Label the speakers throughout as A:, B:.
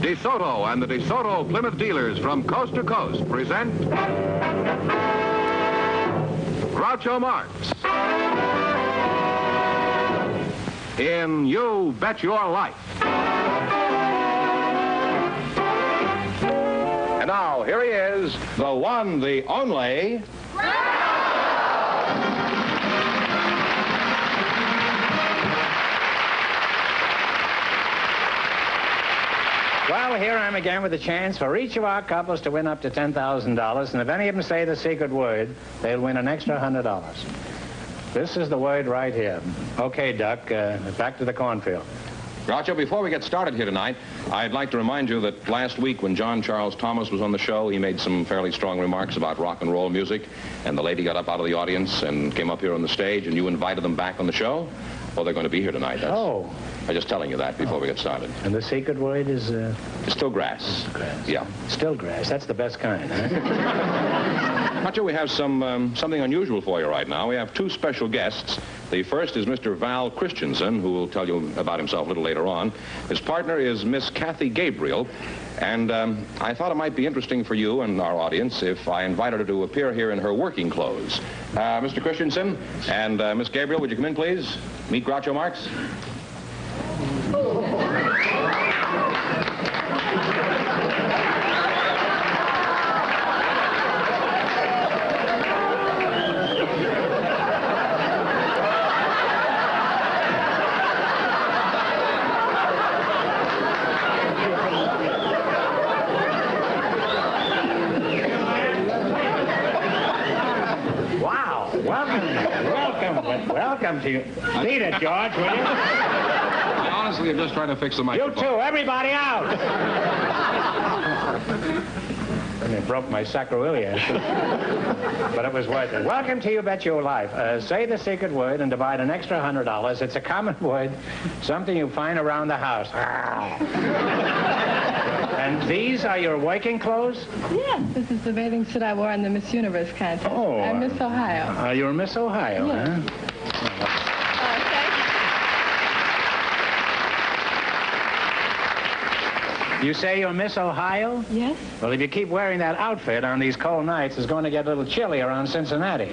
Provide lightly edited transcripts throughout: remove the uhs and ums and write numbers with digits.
A: DeSoto and the DeSoto Plymouth dealers from coast to coast present Groucho Marx in You Bet Your Life. And now, here he is, the one, the only...
B: Well, here I am again with a chance for each of our couples to win up to $10,000, and if any of them say the secret word, they'll win an extra $100. This is the word right here. Okay, Duck, back to the cornfield.
A: Groucho, before we get started here tonight, I'd like to remind you that last week when John Charles Thomas was on the show, he made some fairly strong remarks about rock and roll music, and the lady got up out of the audience and came up here on the stage, and you invited them back on the show. Well, they're going to be here tonight. I'm just telling you that before we get started.
B: And the secret word is...
A: It's still grass.
B: Grass.
A: Yeah.
B: Still grass. That's the best kind, huh?
A: Groucho, we have something unusual for you right now. We have two special guests. The first is Mr. Val Christensen, who will tell you about himself a little later on. His partner is Miss Kathy Gabriel. And I thought it might be interesting for you and our audience if I invited her to appear here in her working clothes. Mr. Christensen and Miss Gabriel, would you come in, please? Meet Groucho Marx.
B: Welcome to you. Beat it, George, will you?
A: I honestly am just trying to fix the microphone.
B: You too, everybody out! And it broke my sacroiliac. But it was worth it. Welcome to You Bet Your Life. Say the secret word and divide an extra $100. It's a common word, something you find around the house. And these are your working clothes?
C: Yes, this is the bathing suit I wore in the Miss Universe contest.
B: Oh.
C: I'm Miss Ohio.
B: You're Miss Ohio,
C: yes.
B: Huh? You say you're Miss Ohio?
C: Yes.
B: Well, if you keep wearing that outfit on these cold nights, it's going to get a little chilly around Cincinnati.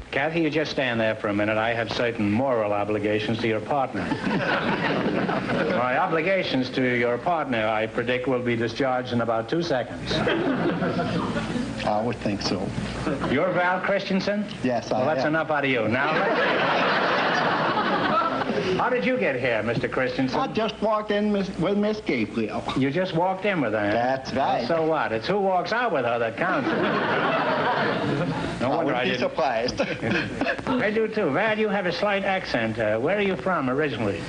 B: Kathy, you just stand there for a minute. I have certain moral obligations to your partner. My obligations to your partner, I predict, will be discharged in about 2 seconds.
D: I would think so.
B: You're Val Christensen?
D: Yes, I am.
B: Well, that's enough out of you. Now, how did you get here, Mr. Christensen?
D: I just walked in with Miss Gabriel.
B: You just walked in with her?
D: That's right.
B: So what? It's who walks out with her that counts. No wonder
D: I would be surprised.
B: I do too. Val, you have a slight accent. Where are you from originally?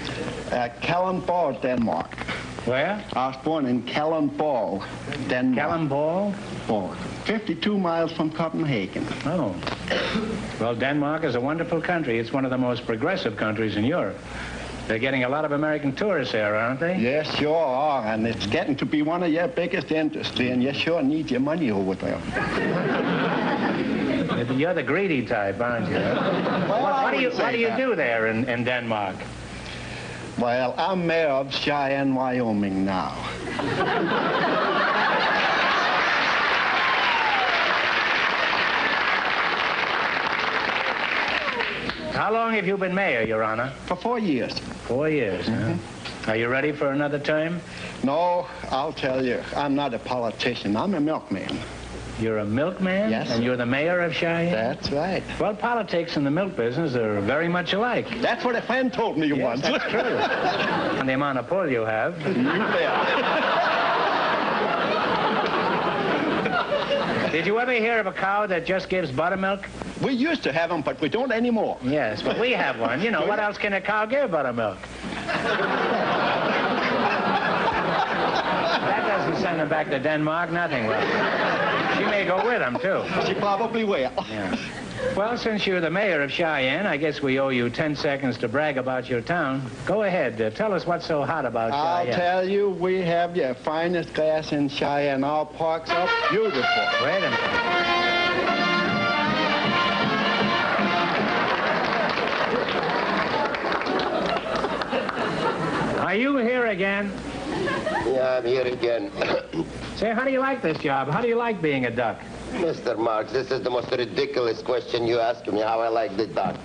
D: Kalundborg, Denmark.
B: Where?
D: I was born in Kalundborg, Denmark.
B: Kalundborg?
D: 52 miles from Copenhagen.
B: Oh. Well, Denmark is a wonderful country. It's one of the most progressive countries in Europe. They're getting a lot of American tourists there, aren't they?
D: Yes, sure are. And it's getting to be one of your biggest industry, and you sure need your money over there.
B: You're the greedy type, aren't you?
D: Well,
B: what do you do there in Denmark?
D: Well, I'm mayor of Cheyenne, Wyoming now.
B: How long have you been mayor, Your Honor?
D: For 4 years.
B: 4 years, huh? Are you ready for another term?
D: No, I'll tell you, I'm not a politician. I'm a milkman.
B: You're a milkman?
D: Yes.
B: And you're the mayor of Cheyenne?
D: That's right.
B: Well, politics and the milk business are very much alike.
D: That's what a friend told me once.
B: That's true. And the amount of pull you have.
D: You bet.
B: Did you ever hear of a cow that just gives buttermilk?
D: We used to have them, but we don't anymore.
B: Yes, but we have one. You know, what else can a cow give buttermilk? That doesn't send her back to Denmark, nothing will. She may go with him, too.
D: She probably will.
B: Yeah. Well, since you're the mayor of Cheyenne, I guess we owe you 10 seconds to brag about your town. Go ahead. Tell us what's so hot about Cheyenne.
D: I'll tell you, we have your finest grass in Cheyenne. Our parks are beautiful.
B: Wait a minute. Are you here again?
E: Yeah, I'm here again.
B: Say, how do you like this job? How do you like being a duck?
E: Mr. Marx, this is the most ridiculous question you ask me, how I like the duck.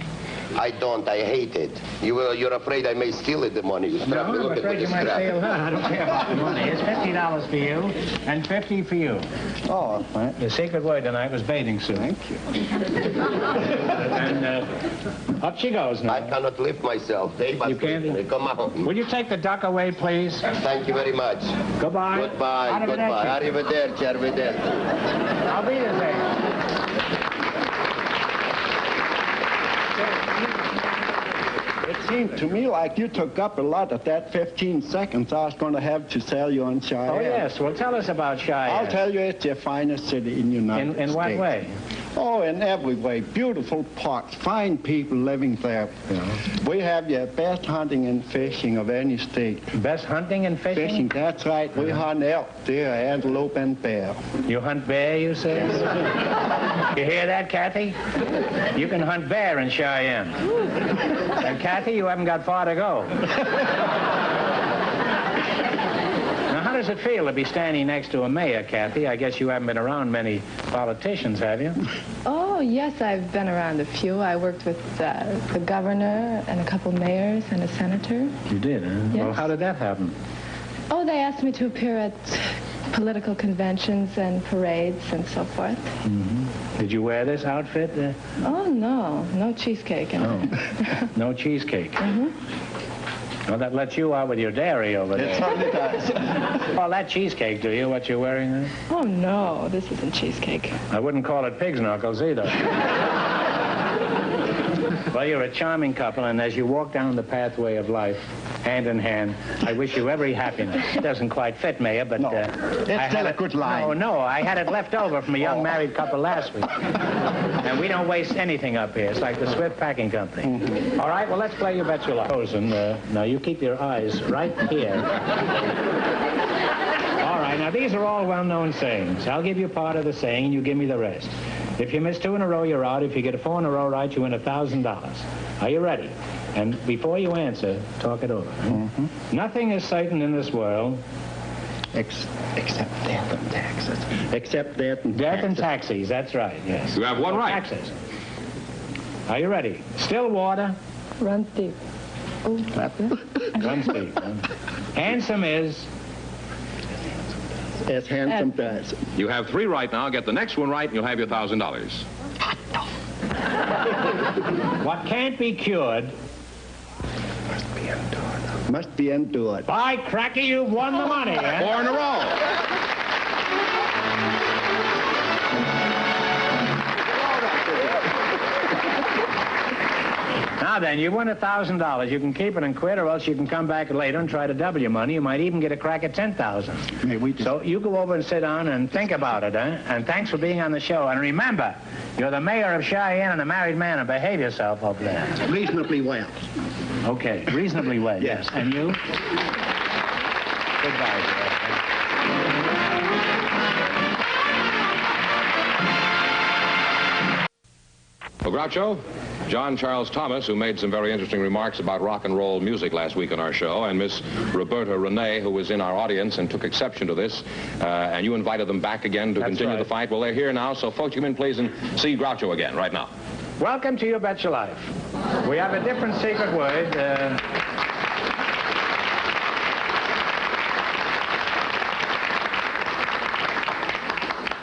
E: I don't. I hate it. You're afraid I may steal it, the money. You
B: No, I'm afraid you might steal that. I don't care about the money. It's $50 for you and $50 for you.
D: Oh,
B: The secret word tonight was bathing suit.
D: thank you.
B: And up she goes now.
E: I cannot lift myself. They must
B: You can't?
E: lift me. Come on.
B: Will you take the duck away, please?
E: Thank you very much.
B: Goodbye.
E: Goodbye. Goodbye. Arrivederci. Arrivederci.
B: I'll be there.
D: It seemed to me like you took up a lot of that 15 seconds I was going to have to sell you on Cheyenne.
B: Oh, yes. Well, tell us about Cheyenne.
D: I'll tell you, it's the finest city in the United States.
B: In what way?
D: Oh, in every way. Beautiful parks, fine people living there.
B: Yeah.
D: We have the best hunting and fishing of any state.
B: Best hunting and fishing?
D: Fishing, that's right. We hunt elk, deer, antelope, and bear.
B: You hunt bear, you say? You hear that, Kathy? You can hunt bear in Cheyenne. And Kathy, you haven't got far to go. Now, how does it feel to be standing next to a mayor, Kathy? I guess you haven't been around many politicians, have you?
C: Oh, yes, I've been around a few. I worked with the governor and a couple mayors and a senator.
B: You did, huh?
C: Yes.
B: Well, how did that happen?
C: Oh, they asked me to appear at political conventions and parades and so forth.
B: Mm-hmm. Did you wear this outfit?
C: Oh, no. No cheesecake in it.
B: No cheesecake.
C: Mm-hmm.
B: Well, that lets you out with your dairy over there.
D: It certainly does.
B: Well, that cheesecake, do you, what you're wearing there?
C: Oh, no. This isn't cheesecake.
B: I wouldn't call it pig's knuckles either. Well, you're a charming couple, and as you walk down the pathway of life, hand in hand, I wish you every happiness. It doesn't quite fit, Mayor, but...
D: No, it's still a good line.
B: No, I had it left over from a young married couple last week. And we don't waste anything up here. It's like the Swift Packing Company. Mm-hmm. All right, well, let's play You Bet Your Life. Now, you keep your eyes right here. All right, now, these are all well-known sayings. I'll give you part of the saying, and you give me the rest. If you miss 2 in a row, you're out. If you get 4 in a row right, you win $1,000. Are you ready? And before you answer, talk it over. Mm-hmm. Nothing is certain in this world.
D: Except death and taxes. Except death and
B: Death and
D: taxes.
B: taxis, that's right, yes.
A: You have one right.
B: Taxes. Are you ready? Still water.
C: Runs deep. Oh,
B: Runs deep. Handsome is...
D: As handsome does.
A: You have 3 right now. Get the next one right, and you'll have your $1,000.
B: What can't be cured...
D: Must be endured.
B: By cracky, you've won the money, eh?
A: 4 in a row.
B: Now then, you won $1,000. You can keep it and quit, or else you can come back later and try to double your money. You might even get a crack at $10,000.
D: May we
B: So you go over and sit down and think about it, eh? And thanks for being on the show. And remember, you're the mayor of Cheyenne and a married man, and behave yourself over there.
D: reasonably well.
B: Okay, reasonably well.
D: Yes.
B: And you? Goodbye, sir.
A: Well, Groucho, John Charles Thomas, who made some very interesting remarks about rock and roll music last week on our show, and Miss Roberta Renee, who was in our audience and took exception to this, and you invited them back again to continue
B: right.
A: the fight. Well, they're here now, so folks, come in, please, and see Groucho again right now.
B: Welcome to You Bet Your Life. We have a different secret word.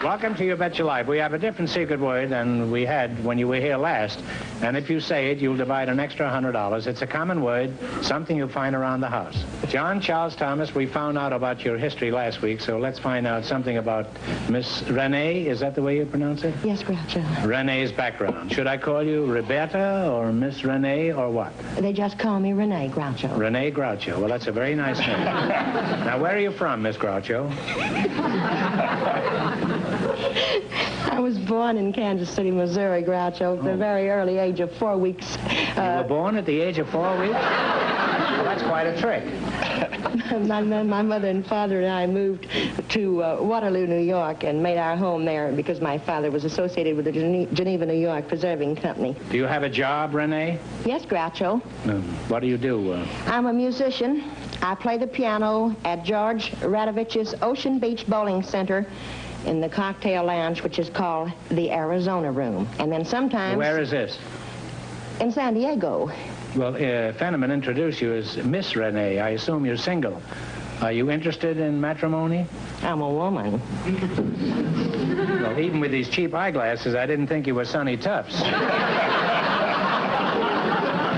B: Welcome to You Bet Your Life. We have a different secret word than we had when you were here last. And if you say it, you'll divide an extra $100. It's a common word, something you'll find around the house. John Charles Thomas, we found out about your history last week, so let's find out something about Miss Renee. Is that the way you pronounce it?
F: Yes, Groucho.
B: Renee's background. Should I call you Roberta or Miss Renee or what?
F: They just call me Renee Groucho.
B: Renee Groucho. Well, that's a very nice name. Now, where are you from, Miss Groucho?
F: I was born in Kansas City, Missouri, Groucho, at the very early age of 4 weeks.
B: You were born at the age of 4 weeks? Well, that's quite a trick.
F: My mother and father and I moved to Waterloo, New York, and made our home there because my father was associated with the Geneva, New York Preserving Company.
B: Do you have a job, Renee?
F: Yes, Groucho.
B: What do you do?
F: I'm a musician. I play the piano at George Radovich's Ocean Beach Bowling Center in the cocktail lounge, which is called the Arizona Room. And then sometimes...
B: Where is this?
F: In San Diego.
B: Well, Fenneman introduced you as Miss Renee. I assume you're single. Are you interested in matrimony?
F: I'm a woman.
B: Well, even with these cheap eyeglasses, I didn't think you were Sonny Tufts.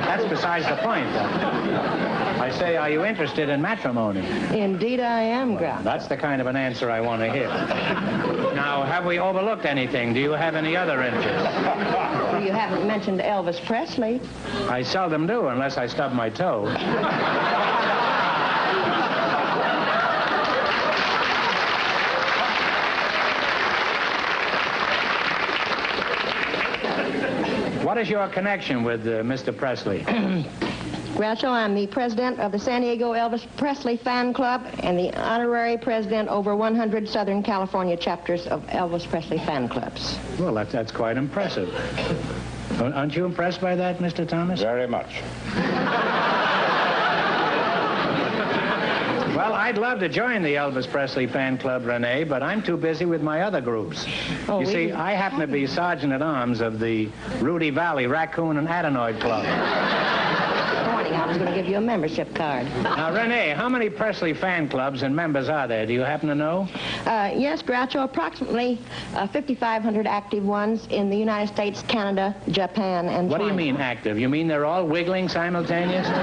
B: That's besides the point, though. I say, are you interested in matrimony?
F: Indeed I am, Grouch.
B: That's the kind of an answer I want to hear. Now, have we overlooked anything? Do you have any other interests?
F: Well, you haven't mentioned Elvis Presley.
B: I seldom do, unless I stub my toe. What is your connection with Mr. Presley?
F: Groucho, I'm the president of the San Diego Elvis Presley Fan Club and the honorary president over 100 Southern California chapters of Elvis Presley fan clubs.
B: Well, that's quite impressive. Aren't you impressed by that, Mr. Thomas?
G: Very much.
B: Well, I'd love to join the Elvis Presley fan club, Renee, but I'm too busy with my other groups.
F: Oh,
B: you see, I happen to be sergeant-at-arms of the Rudy Valley Raccoon and Adenoid Club.
F: I was going to give you a membership card.
B: Now, Renee, how many Presley fan clubs and members are there? Do you happen to know?
F: Yes, Groucho, approximately 5,500 active ones in the United States, Canada, Japan, and
B: What
F: China.
B: do you mean active? You mean they're all wiggling simultaneously?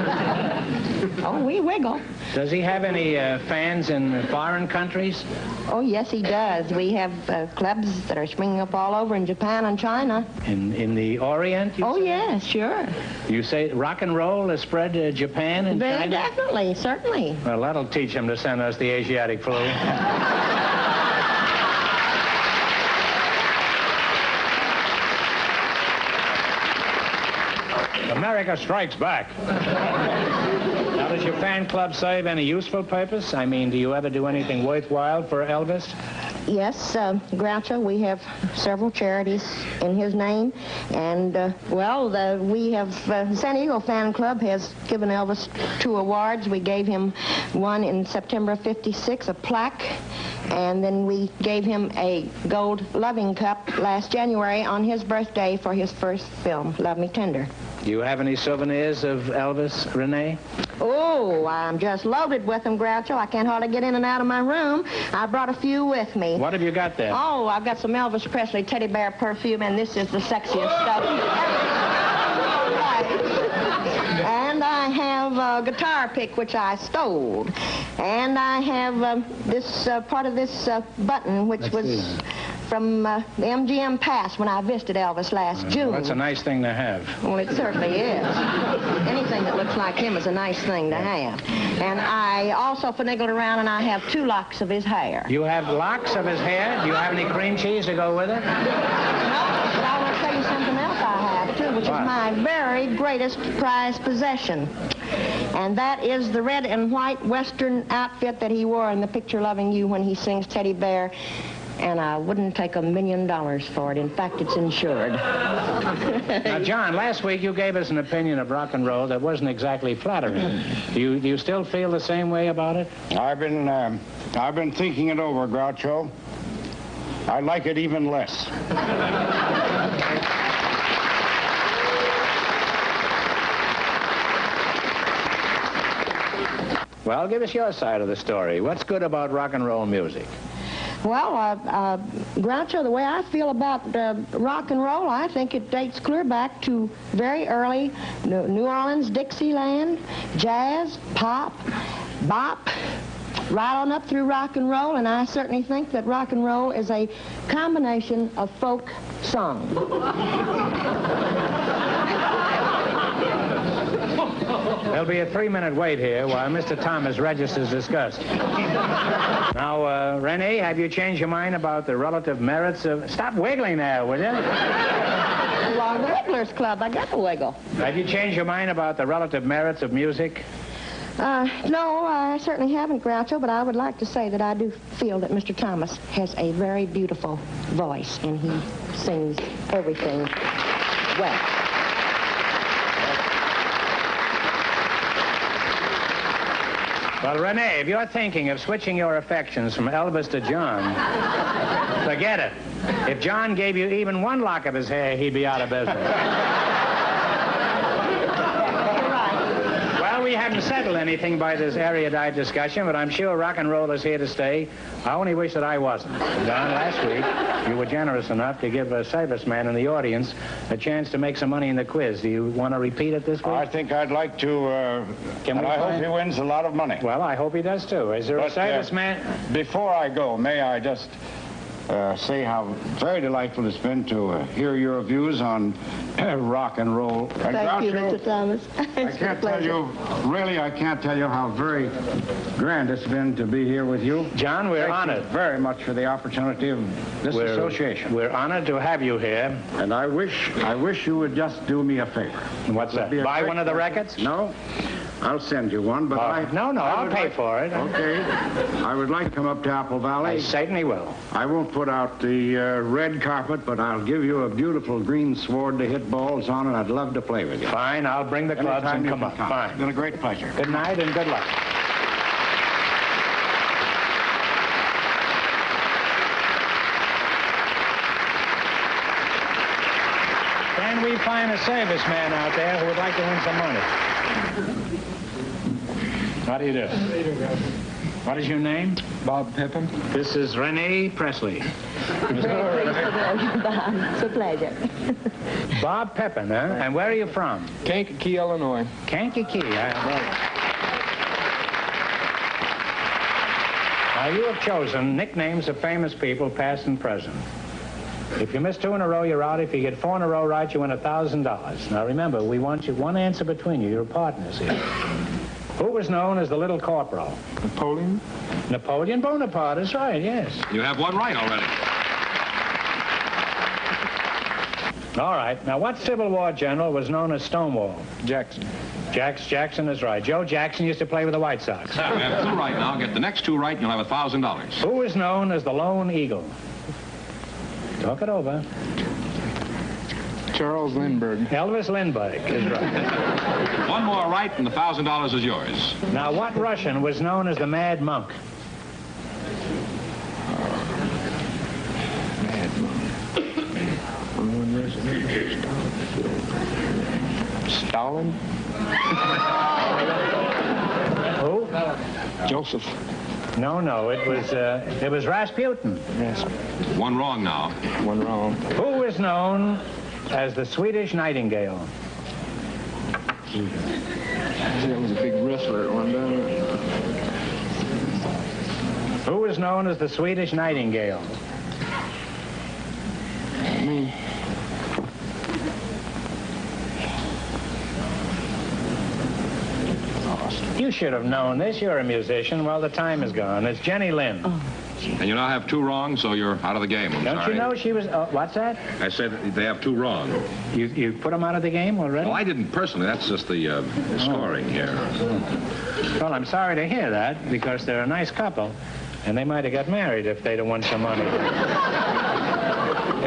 F: Oh, we wiggle.
B: Does he have any fans in foreign countries?
F: Oh, yes, he does. We have clubs that are springing up all over in Japan and China.
B: In the Orient?
F: Oh, yes, sure.
B: You say rock and roll has spread to Japan and
F: Very
B: China?
F: definitely, certainly.
B: Well, that'll teach him to send us the Asiatic flu. America strikes back. Now, does your fan club serve any useful purpose? I mean, do you ever do anything worthwhile for Elvis?
F: Yes, Groucho, we have several charities in his name. And, we have, San Diego Fan Club has given Elvis 2 awards. We gave him one in September of '56, a plaque. And then we gave him a gold loving cup last January on his birthday for his first film, Love Me Tender.
B: Do you have any souvenirs of Elvis, Renee?
F: Oh, I'm just loaded with them, Groucho. I can't hardly get in and out of my room. I brought a few with me.
B: What have you got there?
F: Oh, I've got some Elvis Presley teddy bear perfume, and this is the sexiest stuff. And I have a guitar pick, which I stole. And I have this part of this button, which was from the MGM Pass when I visited Elvis last June.
B: Well, that's a nice thing to have.
F: Well, it certainly is. Anything that looks like him is a nice thing to have. And I also finagled around, and I have 2 locks of his hair.
B: You have locks of his hair? Do you have any cream cheese to go with it?
F: No, but I want to tell you something else I have, too, which is my very greatest prized possession. And that is the red and white Western outfit that he wore in the picture Loving You when he sings Teddy Bear. And I wouldn't take $1 million for it. In fact, it's insured.
B: Now, John, last week you gave us an opinion of rock and roll that wasn't exactly flattering. Do you still feel the same way about it?
G: I've been thinking it over, Groucho. I like it even less.
B: Well, give us your side of the story. What's good about rock and roll music?
F: Well, Groucho, the way I feel about rock and roll, I think it dates clear back to very early New Orleans, Dixieland, jazz, pop, bop, right on up through rock and roll, and I certainly think that rock and roll is a combination of folk song.
B: There'll be a 3-minute wait here while Mr. Thomas registers disgust. Now, Renee, have you changed your mind about the relative merits of... Stop wiggling there, will you?
F: Well, the Wigglers Club, I got to wiggle.
B: Have you changed your mind about the relative merits of music?
F: No, I certainly haven't, Groucho, but I would like to say that I do feel that Mr. Thomas has a very beautiful voice, and he sings everything well.
B: Well, Renee, if you're thinking of switching your affections from Elvis to John, forget it. If John gave you even one lock of his hair, he'd be out of business. We haven't settled anything by this erudite discussion, but I'm sure rock and roll is here to stay. I only wish that I wasn't. Don, last week, you were generous enough to give a serviceman in the audience a chance to make some money in the quiz. Do you want to repeat it this week?
G: I think I'd like to, and I hope he wins a lot of money.
B: Well, I hope he does, too. Is there a serviceman?
G: Before I go, may I just say how very delightful it's been to hear your views on rock and roll.
F: Thank you, Mr. Thomas.
G: I can't tell you, really, I can't tell you how very grand it's been to be here with you.
B: John, we're honored
G: very much for the opportunity of this association.
B: We're honored to have you here.
G: And I wish you would just do me a favor.
B: What's that? Buy one of the records?
G: No. I'll send you one, but
B: I'll pay for it.
G: Okay. I would like to come up to Apple Valley.
B: I certainly will.
G: I won't put out the red carpet, but I'll give you a beautiful green sword to hit balls on, and I'd love to play with you.
B: Fine, I'll bring the clubs and come up. Fine.
G: It's been a great pleasure.
B: Good night and good luck. Can we find a serviceman out there who would like to win some money? How do you do? What is your name?
H: Bob Pippin.
B: This is Renee Presley.
F: It's a pleasure.
B: Bob Pippin, huh? And where are you from?
H: Kankakee, Illinois.
B: Kankakee. Now, you have chosen nicknames of famous people, past and present. If you miss 2 in a row, you're out. If you get 4 in a row right, you win $1,000. Now, remember, we want you one answer between you. You're partners here. Who was known as the Little Corporal?
H: Napoleon.
B: Napoleon Bonaparte is right, yes.
A: You have one right already.
B: All right. Now, what Civil War general was known as Stonewall?
H: Jackson.
B: Jackson is right. Joe Jackson used to play with the White Sox.
A: We have 2 right now. Get the next 2 right, and you'll have $1,000.
B: Who is known as the Lone Eagle? Talk it over.
H: Charles Lindbergh.
B: Elvis Lindbergh is right.
A: 1 more right, and the $1,000 is yours.
B: Now, what Russian was known as the Mad Monk?
H: Mad Monk. Stalin.
B: Who?
H: Joseph.
B: No, it was Rasputin.
H: Yes.
A: 1 wrong now.
H: 1 wrong.
B: Who is known as the Swedish Nightingale?
H: That was a big wrestler at one time.
B: Who is known as the Swedish Nightingale?
H: Me.
B: You should have known this. You're a musician. Well, the time is gone. It's Jenny Lind.
C: Oh.
A: And you now have 2 wrong, so you're out of the game. I'm
B: Don't
A: sorry.
B: you know she was... what's that?
A: I said they have 2 wrong.
B: You put them out of the game already?
A: Well, I didn't personally. That's just the scoring here.
B: Well, I'm sorry to hear that, because they're a nice couple, and they might have got married if they'd have won some money.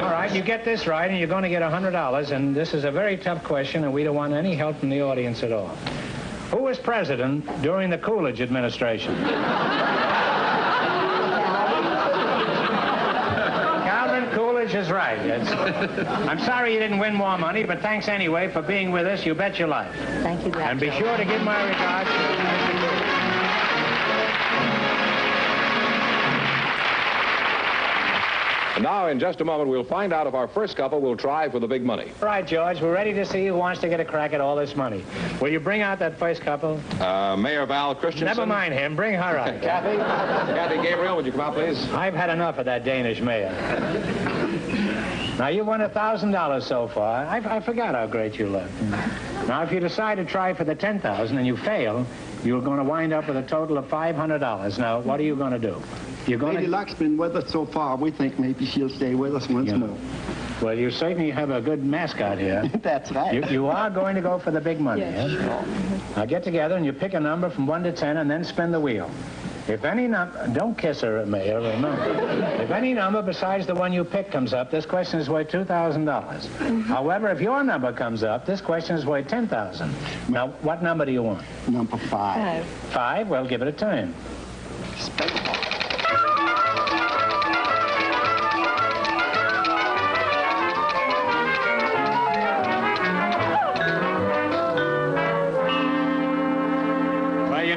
B: All right, you get this right, and you're going to get $100, and this is a very tough question, and we don't want any help from the audience at all. Who was president during the Coolidge administration? Calvin Coolidge is right. I'm sorry you didn't win more money, but thanks anyway for being with us. You bet your life.
F: Thank you, Groucho.
B: And be sure to give my regards.
A: And now, in just a moment, we'll find out if our first couple will try for the big money.
B: All right, George, we're ready to see who wants to get a crack at all this money. Will you bring out that first couple?
A: Mayor Val Christensen.
B: Never mind him. Bring her out.
A: Kathy Gabriel, would you come out, please?
B: I've had enough of that Danish mayor. Now, you won $1,000 so far. I forgot how great you look. Now, if you decide to try for the $10,000 and you fail, you're going to wind up with a total of $500. Now, what are you going to do? You're going
D: Lady Luck's been with us so far. We think maybe she'll stay with us once more.
B: Well, you certainly have a good mascot here.
D: That's right.
B: You are going to go for the big money,
C: Yes.
B: Now, get together and you pick a number from 1 to 10 and then spin the wheel. If any number, don't kiss her, Mayor, remember. If any number besides the one you picked comes up, this question is worth $2,000. However, if your number comes up, this question is worth $10,000. Now, what number do you want?
D: Number 5.
B: 5? Well, give it a turn.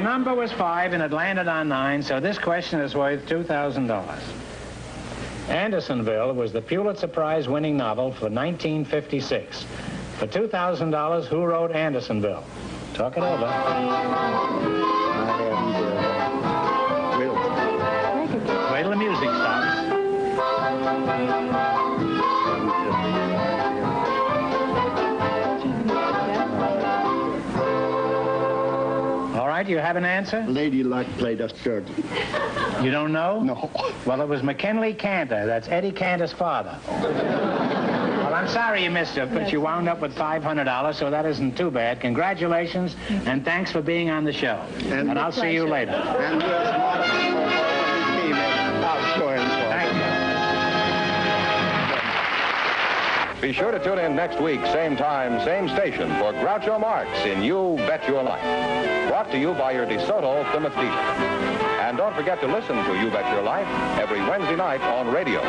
B: Number was 5 and it landed on 9, so this question is worth $2,000. Andersonville was the Pulitzer Prize winning novel for 1956. For $2,000, who wrote Andersonville? Talk it over. Wait till the music stops. You have an answer?
D: Lady Luck played us good.
B: You don't know?
D: No.
B: Well, it was McKinley Cantor. That's Eddie Cantor's father. Well, I'm sorry you missed it, but you wound up with $500, so that isn't too bad. Congratulations, and thanks for being on the show. And I'll see you later.
D: And I'll show him.
B: Thank you.
A: Be sure to tune in next week, same time, same station, for Groucho Marx in You Bet Your Life. Brought to you by your DeSoto Plymouth dealer. And don't forget to listen to You Bet Your Life every Wednesday night on radio.